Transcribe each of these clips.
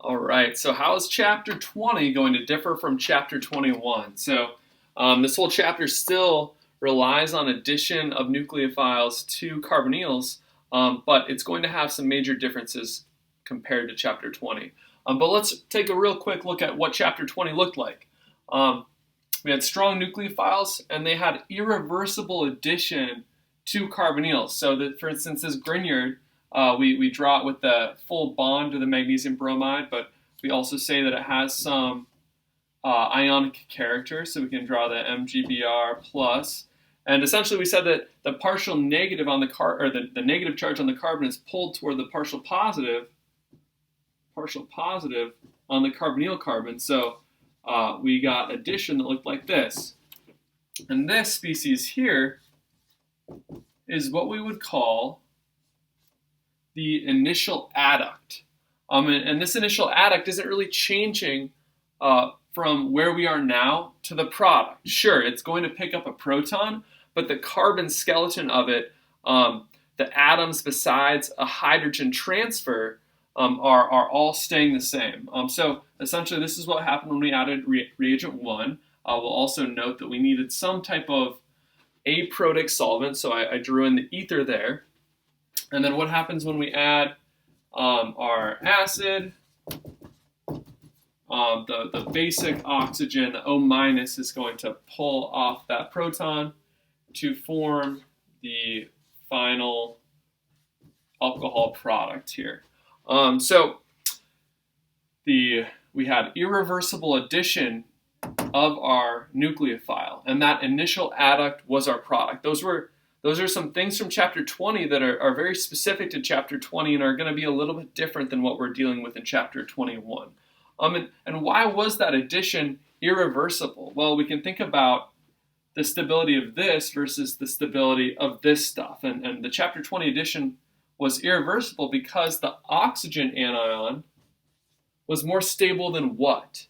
All right, so how is chapter 20 going to differ from chapter 21? So this whole chapter still relies on addition of nucleophiles to carbonyls, but it's going to have some major differences compared to chapter 20. But let's take a real quick look at what chapter 20 looked like. We had strong nucleophiles, and they had irreversible addition to carbonyls. So that, for instance, this Grignard, we draw it with the full bond to the magnesium bromide, but we also say that it has some ionic character, so we can draw the MgBr plus. And essentially, we said that the partial negative on the negative charge on the carbon is pulled toward the partial positive on the carbonyl carbon. So we got addition that looked like this. And this species here is what we would call the initial adduct. And this initial adduct isn't really changing from where we are now to the product. Sure, it's going to pick up a proton, but the carbon skeleton of it, the atoms besides a hydrogen transfer, are all staying the same. So essentially, this is what happened when we added reagent 1. We'll also note that we needed some type of aprotic solvent, so I drew in the ether there. And then what happens when we add our acid? The basic oxygen, the O- is going to pull off that proton to form the final alcohol product here. So we had irreversible addition of our nucleophile, and that initial adduct was our product. Those are some things from chapter 20 that are very specific to chapter 20 and are going to be a little bit different than what we're dealing with in chapter 21. And why was that addition irreversible? Well, we can think about the stability of this versus the stability of this stuff. And the chapter 20 addition was irreversible because the oxygen anion was more stable than what?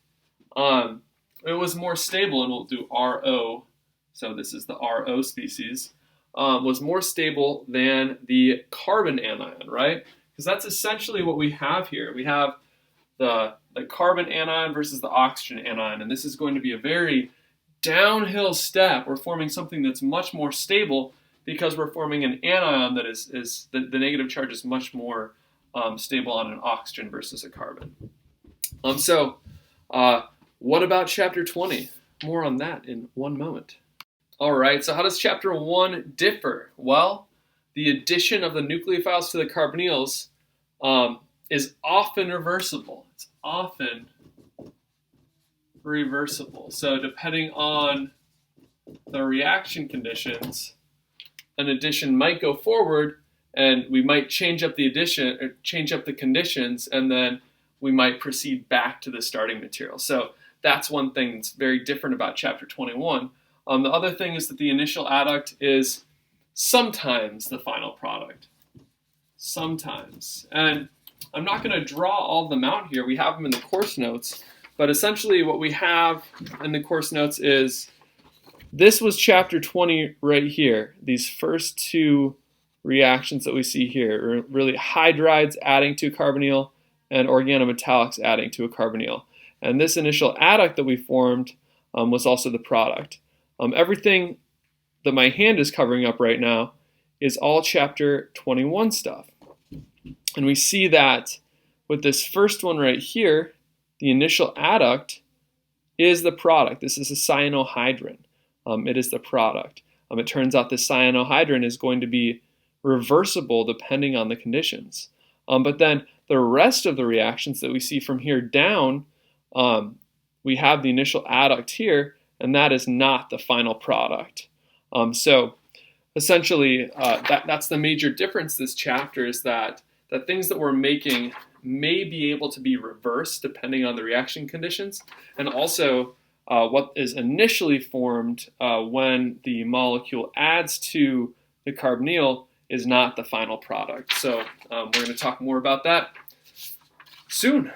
It was more stable, and we'll do RO, so this is the RO species, was more stable than the carbon anion, right? Because that's essentially what we have here. We have the carbon anion versus the oxygen anion, and this is going to be a very downhill step. We're forming something that's much more stable because we're forming an anion that is the negative charge is much more stable on an oxygen versus a carbon. What about chapter 20? More on that in one moment. All right, so how does chapter 1 differ? Well, the addition of the nucleophiles to the carbonyls is often reversible. It's often reversible. So depending on the reaction conditions, an addition might go forward, and we might change up the addition, or change up the conditions, and then we might proceed back to the starting material. So that's one thing that's very different about chapter 21. The other thing is that the initial adduct is sometimes the final product. Sometimes. And I'm not going to draw all of them out here. We have them in the course notes. But essentially what we have in the course notes is this was chapter 20 right here. These first two reactions that we see here are really hydrides adding to a carbonyl and organometallics adding to a carbonyl. And this initial adduct that we formed was also the product. Everything that my hand is covering up right now is all chapter 21 stuff. And we see that with this first one right here, the initial adduct is the product. This is a cyanohydrin. It is the product. It turns out the cyanohydrin is going to be reversible depending on the conditions. But then the rest of the reactions that we see from here down, we have the initial adduct here, and that is not the final product. So essentially, that's the major difference this chapter, is that the things that we're making may be able to be reversed depending on the reaction conditions, and also what is initially formed when the molecule adds to the carbonyl is not the final product. So we're going to talk more about that soon.